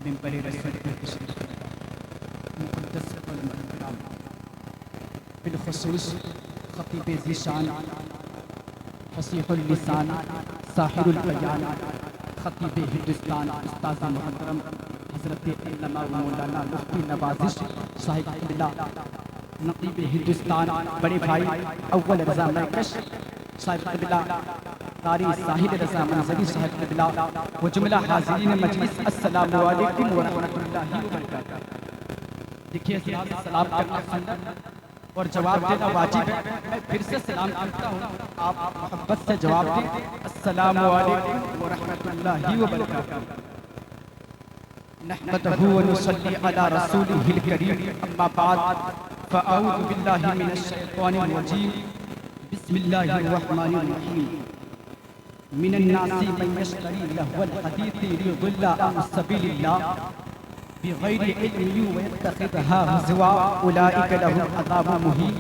मिंबर रसूल पे तशरीफ मुक़द्दस उलमा-ए-किराम, बिलख़ुसूस ख़तीब ज़ीशान, फ़सीहुल लिसान, साहिरुल बयान, ख़तीब हिंदुस्तान, उस्ताद मुहतरम हज़रत अल्लामा व मौलाना मुफ्ती नवाज़िश साहिब क़िबला, नक़ीब हिंदुस्तान, बड़े भाई अव्वल रज़ा मरकश साहिब क़िबला, कारी साहिल रज़ा मंज़री साहिब क़िबला व जुमला हाज़रीन मजलिस, अस्सलामु अलैकुम व रहमतुल्लाहि व बरकातहू। देखिए, सलाम करना सुन्नत और जवाब देना वाजिब है। मैं फिर से सलाम करता हूँ, आप मोहब्बत से जवाब दें, अस्सलामु अलैकुम व रहमतुल्लाहि व बरकातहू। नहमदहु व नुसल्ली अला रसूलिहिल करीम, अम्मा बाद, फ़अऊज़ु बिल्लाहि मिनश शैतानिर रजीम, बिस्मिल्लाहिर रहमानिर रहीम। मिनन नासी मन यश्तरी लहवल हदीथि लियुदिल्ला अन सबीलिल्लाह बिग़ैरि इल्मिन व यत्तखिज़हा हुज़वा, उलाइका लहुम अज़ाबुन मुहीन।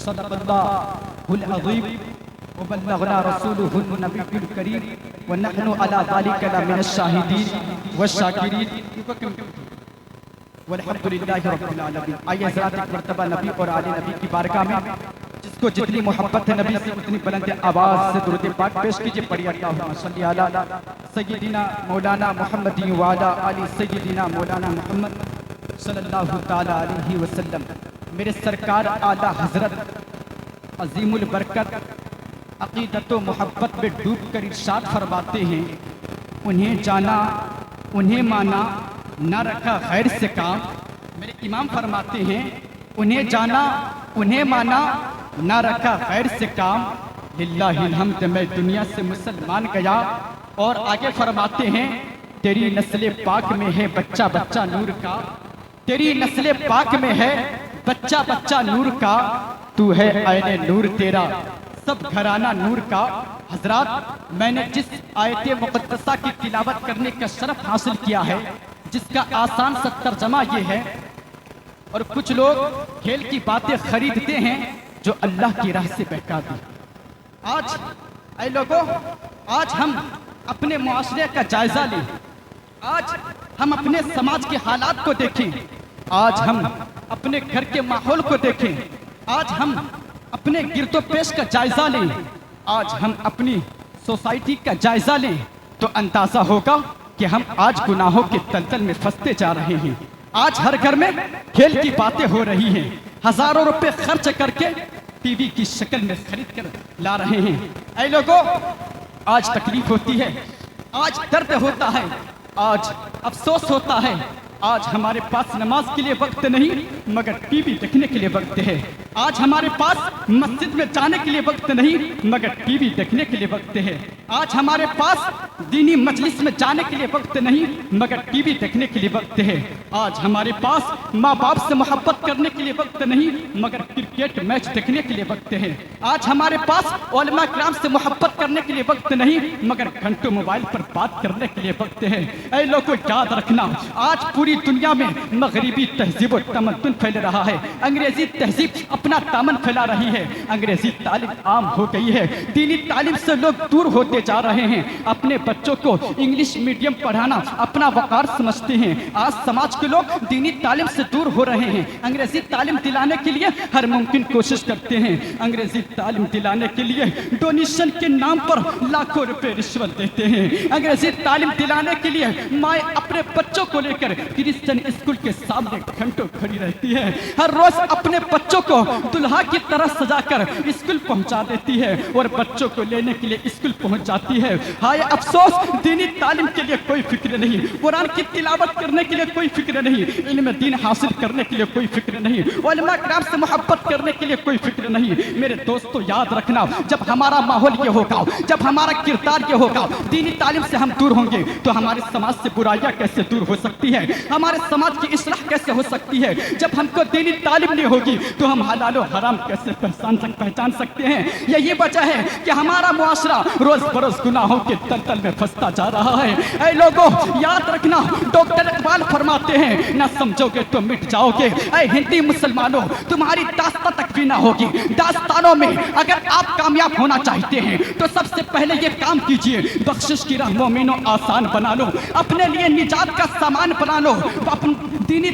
सदक़ल्लाहुल अज़ीम व बल्लगना रसूलुहुन नबियुल करीम व नहनु अला ज़ालिका लमिनश शाहिदीन वश्शाकिरीन वल्हम्दुलिल्लाहि रब्बिल आलमीन। आइए हज़रात, एक मर्तबा नबी और आले नबी की बारगाह में जिसको जितनी मोहब्बत है नबी से उतनी बुलंद आवाज़ से दुरूद पाक पेश कीजिए। पढ़िए अल्लाहुम्मा सल्ली अला सय्यिदिना मौलाना मुहम्मदिन व अला आलि सय्यिदिना मौलाना मुहम्मद सल्लल्लाहु तआला अलैहि वसल्लम। मेरे सरकार आला हज़रत अज़ीमुल बरकत अक़ीदत व मोहब्बत में डूब कर इरशाद फरमाते हैं, उन्हें जाना उन्हें माना न रखा खैर से काम। मेरे इमाम फरमाते हैं, उन्हें जाना उन्हें माना न रखा खैर से काम, लिल्लाहिल हम्द मैं दुनिया से मुसलमान गया। और आगे फरमाते हैं, तेरी नस्ल पाक में है बच्चा बच्चा नूर का, तेरी नस्ल पाक में है बच्चा बच्चा नूर का, तू है ऐने नूर तेरा सब घराना नूर का। हजरात, मैंने जिस आयत मुक़द्दसा की तिलावत करने का शरफ हासिल किया है, जिसका आसान सा तर्जमा ये है, और कुछ लोग खेल की बातें खरीदते हैं जो अल्लाह की राह से बहका दी। आज ऐ लोगों, आज हम अपने मुआशरे का जायजा लें, आज हम अपने समाज के हालात को देखें, आज हम अपने घर के माहौल को देखें, आज हम अपने गिरदो पेश का जायजा लें, आज हम अपनी सोसाइटी का जायजा लें, तो अंदाजा होगा कि हम आज गुनाहों के तलतल में फंसते जा रहे हैं। आज हर घर में खेल की बातें हो रही हैं, हजारों रुपए खर्च करके टीवी की शक्ल में खरीद कर ला रहे हैं। ऐ लोगों, आज तकलीफ होती है, आज दर्द होता है, आज अफसोस होता है। आज हमारे पास नमाज के लिए वक्त नहीं मगर टीवी देखने के लिए वक्त है। आज हमारे पास मस्जिद में जाने के लिए वक्त नहीं मगर टीवी देखने के लिए वक्त है। आज हमारे पास दीनी मजलिस में जाने के लिए वक्त नहीं मगर टीवी देखने के लिए वक्त है। आज हमारे पास माँ बाप से मोहब्बत करने के लिए वक्त नहीं मगर क्रिकेट मैच देखने के लिए वक्त है। आज हमारे पास उलमा किराम से मोहब्बत करने के लिए वक्त नहीं मगर घंटों मोबाइल पर बात करने के लिए वक्त है। ऐ लोगों, याद रखना, आज पूरी दुनिया में मगरिबी तहजीब और तमद्दुन फैल रहा है, अंग्रेजी तहजीब अपना दामन फैला रही है, अंग्रेजी तालीम आम हो गई है, दीनी तालीम से लोग दूर होते जा रहे हैं, अपने बच्चों को इंग्लिश मीडियम पढ़ाना अपना वकार समझते हैं। आज समाज के लोग दीनी तालीम से दूर हो रहे हैं, अंग्रेजी तालीम दिलाने के लिए हर मुमकिन कोशिश करते हैं, अंग्रेजी तालीम दिलाने के लिए डोनेशन के नाम पर लाखों रुपए रिश्वत देते हैं, अंग्रेजी तालीम दिलाने के लिए माए अपने बच्चों को लेकर क्रिश्चियन स्कूल के सामने घंटों खड़ी रहती है, हर रोज अपने बच्चों को दुल्हा की तरह सजाकर स्कूल पहुंचा देती है और बच्चों को लेने के लिए स्कूल पहुंच जाती है। हाय अफसोस, दीनी तालीम के लिए कोई फिक्र नहीं, कुरान की तिलावत करने के लिए कोई फिक्र नहीं, इल्म दीन हासिल करने के लिए कोई फिक्र नहीं, उलमा किराम से मोहब्बत करने के लिए कोई फिक्र नहीं। मेरे दोस्तों, याद रखना, जब हमारा माहौल ये होगा, जब हमारा किरदार ये होगा, दीनी तालीम से हम दूर होंगे तो हमारे समाज से बुराइयां कैसे दूर हो सकती है, हमारे समाज की इस्लाह कैसे हो सकती है। जब हमको दीनी तालीम नहीं होगी तो हम हालात हलाल और हराम कैसे पहचान सकते हैं। यही वजह है कि हमारा मुआशरा रोज बरोज गुनाहों के तलतल में फंसता जा रहा है। ऐ लोगों, याद रखना, डॉक्टर इकबाल फरमाते हैं, ना समझोगे तो मिट जाओगे। ऐ हिंदी मुसलमानों, तुम्हारी दास्तां तक भी ना होगी। दास्तानों में अगर आप कामयाब होना चाहते हैं तो सबसे पहले ये काम कीजिए, बख्शिश की राह मोमिनों आसान बना लो, अपने लिए निजात का सामान बना लो। दीनी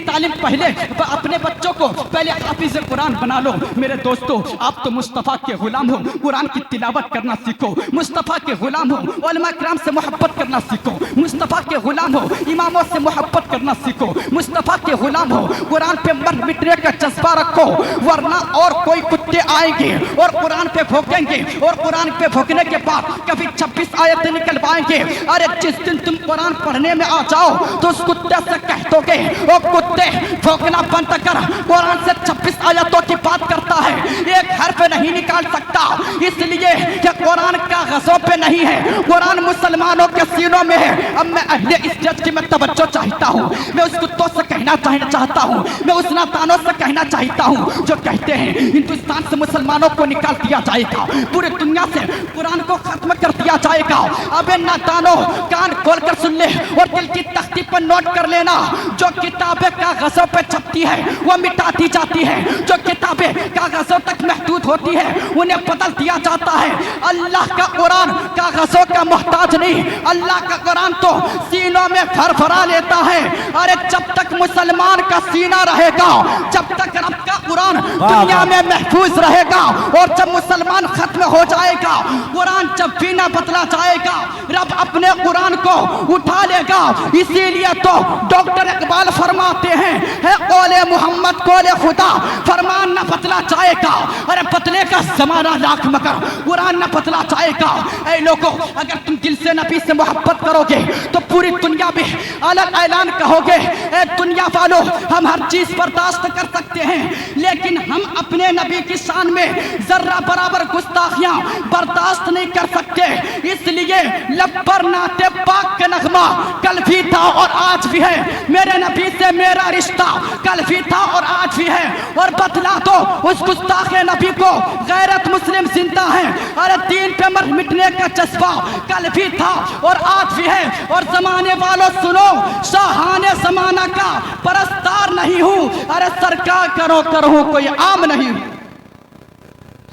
तालीम पहले अपने बच्चों को पहले हाफिज कुरान बना लो। मेरे दोस्तों, आप तो मुस्तफ़ा के गुलाम हो, कुरान की तिलावत करना सीखो। मुस्तफ़ा के गुलाम हो, उलमा किराम से मोहब्बत करना सीखो। मुस्तफ़ा के गुलाम हो, इमामों से मोहब्बत करना सीखो। मुस्तफ़ा के गुलाम हो, कुरान पे मर मिटने का जज्बा रखो, वरना और कोई कुत्ते आएंगे और कुरान पे भौंकेंगे, और कुरान पे भौंकने के बाद कभी 26 आयतें निकलवाएंगे। अरे जिस दिन तुम कुरान पढ़ने में आ जाओ तो उस कुत्ते से कह दोगे, ओ कुत्ते भौंकना बंद कर, कुरान से 26 आयतों की बात करता है, एक हर्फ नहीं निकाल सकता, इसलिए कि कुरान का गज़ब पे नहीं है, कुरान मुसलमानों के सीनों में है। अब मैं अहले इस जज की मैं तवज्जो चाहता हूँ, मैं उस कुत्तों से कहना चाहता हूँ, मैं उस नादानों से कहना चाहता हूँ जो कहते हैं हिंदुस्तान से मुसलमानों को निकाल दिया जाएगा, पूरी दुनिया से कुरान को खत्म कर दिया जाएगा। अबे नादानों, कान खोल कर सुन ले और दिल की तख्ती पर नोट कर लेना, जो किताबें कागजों पे छपती है वो मिटा दी जाती है, जो किताबें कागजों तक महदूद होती है उन्हें बदल दिया जाता है। अल्लाह का कुरान कागजों का मोहताज नहीं, अल्लाह का कुरान तो सीनों में फरफरा लेता है। अरे जब तक मुसलमान का सीना रहेगा, जब तक रब का कुरान दुनिया में महफूज रहेगा, और जब मुसलमान खत्म हो जाएगा, कुरान जब भी ना बदला जाएगा, रब अपने कुरान को उठा लेगा। इसीलिए तो डॉक्टर इकबाल फरमाते हैं, है कौले मोहम्मद कौले खुदा, फरमान न बदला जाएगा। अरे बदले का जमाना लाख मगर कुरान न बदला जाएगा। ऐ लोगों, अगर तुम दिल से नबी से मोहब्बत करोगे तो पूरी दुनिया में अलग ऐलान कहोगे, ए दुनिया वालों, हम हर चीज बर्दाश्त कर सकते हैं, लेकिन हम अपने नबी की शान में जर्रा बराबर गुस्ताखियां बर्दाश्त नहीं कर सकते। इसलिए लब पर नाते पाक का नगमा कल भी था और आज भी है, मेरे नबी से मेरा रिश्ता कल भी था और आज भी है, और बतला दो उस गुस्ताखे नबी को, गैरत मुस्लिम जिंदा है। अरे दीन पे मर मिटने का जज्बा कल भी था और आज भी है। और जमाने वालों सुनो, शाहाने जमाना का परस्तार नहीं हूँ, अरे सरकार करो कोई आम नहीं हूँ,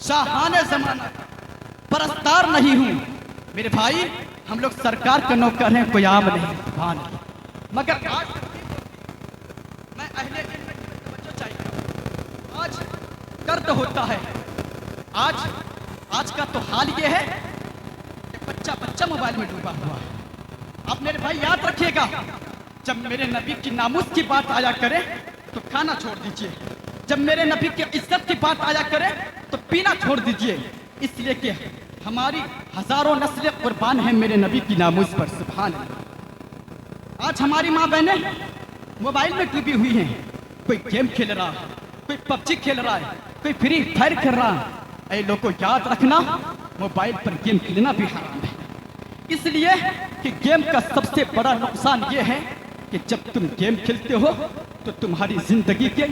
शाहाने जमाना का परस्तार नहीं हूँ। मेरे भाई, हम लोग सरकार के नौकर हैं, कोई आम नहीं। मगर आज मैं अहले इल्म की तवज्जो चाहिए, आज दर्द होता है। आज का तो हाल ये है कि बच्चा मोबाइल में डूबा हुआ है। आप मेरे भाई याद रखिएगा, जब मेरे नबी की नामुस की बात आया करे तो खाना छोड़ दीजिए, जब मेरे नबी की इज्जत की बात आया करे तो पीना छोड़ दीजिए, इसलिए कि हमारी हजारों नस्लें कुर्बान हैं मेरे नबी की नामुस पर। सुभान अल्लाह। आज हमारी माँ बहनें मोबाइल में डूबी हुई हैं, कोई गेम खेल रहा है, कोई पबजी खेल रहा है, कोई फ्री फायर खेल रहा है। ऐ लोगों, याद रखना, मोबाइल पर गेम खेलना भी हराम है, इसलिए कि गेम का सबसे बड़ा नुकसान ये है कि जब तुम गेम खेलते हो तो तुम्हारी जिंदगी के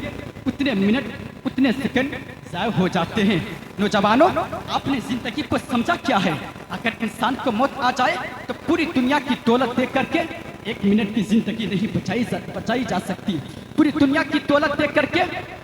उतने मिनट उतने सेकंड ज़ाय हो जाते हैं। नौजवानों, आपने जिंदगी को समझा क्या है? अगर इंसान को मौत आ जाए तो पूरी दुनिया की दौलत दे करके 1 मिनट की जिंदगी नहीं बचाई जा सकती, पूरी दुनिया की दौलत दे करके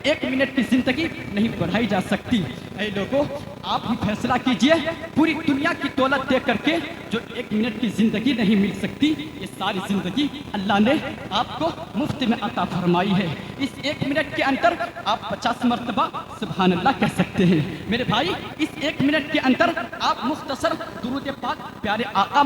1 मिनट की जिंदगी नहीं बढ़ाई जा सकती। ऐ लोगों, आप ही फैसला कीजिए, पूरी दुनिया की दौलत दे करके जो 1 मिनट की जिंदगी नहीं मिल सकती, ये सारी जिंदगी अल्लाह ने आपको मुफ्त में अता फरमाई है। इस 1 मिनट के अंदर आप 50 मरतबा सुभान अल्लाह कह सकते हैं। मेरे भाई, इस 1 मिनट के अंदर आप मुख्तसर दुरूद पाक प्यारे आका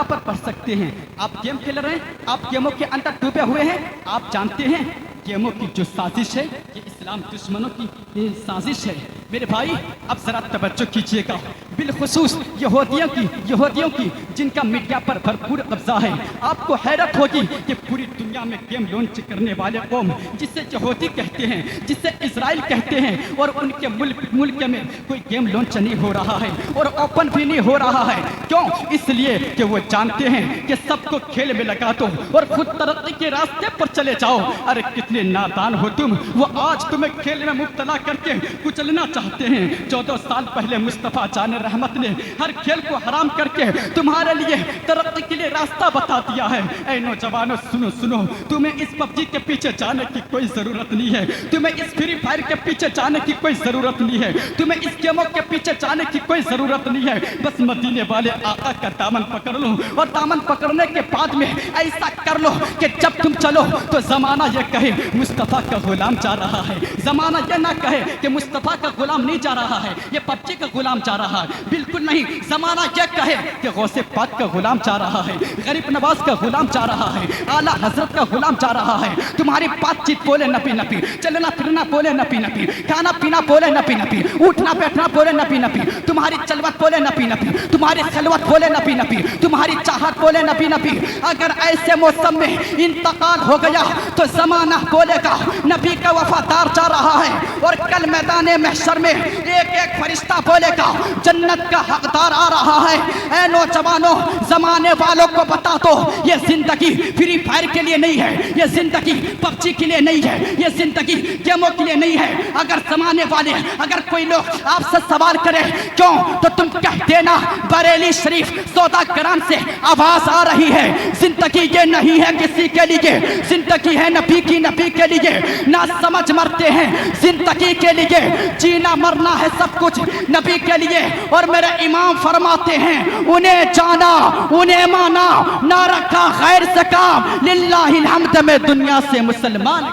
पर पढ़ सकते हैं। आप गेम खेल रहे हैं, आप गेमों के अंदर डूबे हुए हैं, आप जानते हैं गेमों की जो साजिश है ये इस्लाम दुश्मनों की साजिश है। मेरे भाई, अब जरा तवज्जो कीजिएगा, बिलखुसूस यहूदियों की जिनका मीडिया पर भरपूर कब्जा है। आपको हैरत होगी कि पूरी दुनिया में गेम लॉन्च करने वाले कौम जिसे यहूदी कहते हैं, जिसे इजराइल कहते हैं, और उनके मुल्क में कोई गेम लॉन्च नहीं हो रहा है और ओपन भी नहीं हो रहा है। क्यों? इसलिए कि वो जानते हैं कि सबको खेल में लगा दो और खुद तरक्की के रास्ते पर चले जाओ। अरे कितने नादान हो तुम! वो आज तुम्हें खेल में मुब्तला करके कुचलना चाहते हैं। 14 साल पहले मुस्तफ़ा जान रहमत ने हर खेल को हराम करके तुम्हारे लिए तरक्की के लिए रास्ता बता दिया है। ऐ नौजवानों, सुनो सुनो, तुम्हें इस पबजी के पीछे जाने की कोई जरूरत नहीं है, तुम्हें इस फ्री फायर के पीछे जाने की कोई जरूरत नहीं है, तुम्हें इस गेमों के पीछे जाने की कोई जरूरत नहीं है। बस मदीने वाले आका का दामन पकड़ लो और दामन पकड़ने के बाद में ऐसा कर लो कि जब तुम चलो तो जमाना ये कहे मुस्तफ़ा का गुलाम जा रहा है, जमाना ये ना कहे कि मुस्तफ़ा का गुलाम नहीं जा रहा है, ये पबजी का गुलाम जा रहा है। बिल्कुल नहीं, जमाना ये कहे कि गौसे पाक का गुलाम जा रहा है, गरीब नवाज का गुलाम जा रहा है, आला हजरत का गुलाम जा रहा है। तुम्हारी बातचीत बोले नपी नपी, चलना फिरना बोले नपी नपी, खाना पीना बोले नपी नपी, उठना बैठना बोले नपी नपी, तुम्हारी चलवत बोले नपी नपी, तुम्हारी खलवत बोले नपी नपी, तुम्हारी चाहत बोले नपी नपी। अगर ऐसे मौसम में इंतकाल हो गया तो जमाना बोलेगा नबी का वफादार जा रहा है, और कल मैदान महशर में एक एक फरिश्ता बोलेगा जन्नत का हकदार आ रहा है। ऐ नौजवानों, जमाने वालों को बता दो ये जिंदगी फ्री फायर के लिए नहीं है, ये जिंदगी पबजी के लिए नहीं है, ये जिंदगी गेमों के लिए नहीं है। अगर जमाने वाले, अगर कोई लोग आपसे सवाल करे क्यों, तो तुम कह देना बरेली शरीफ सौदागरान से आवाज आ रही है, जिंदगी ये नहीं है किसी के लिए, जिंदगी है नबी की, नबी के लिए। ना समझ मरते हैं जिंदगी के लिए, जीना मरना है सब कुछ नबी के लिए। और मेरे इमाम फरमाते हैं उन्हें जाना उन्हें माना, ना रखा खैर से काम, लिल्लाहिल हम्द में दुनिया से मुसलमान।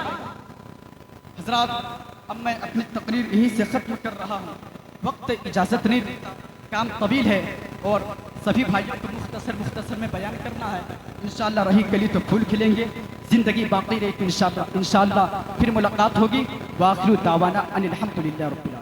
हजरात, अब मैं अपनी तकरीर यहीं से खत्म कर रहा हूँ, वक्त इजाजत नहीं देता, काम तवील है और सभी भाइयों को मुख्तसर में बयान करना है। इंशाअल्लाह रही कली तो फूल खिलेंगे, जिंदगी बाकी रहेगी इंशाअल्लाह फिर मुलाकात होगी। वाखिरु दावाना अनिल हम्दुलिल्लाह रब्बिल आलमीन।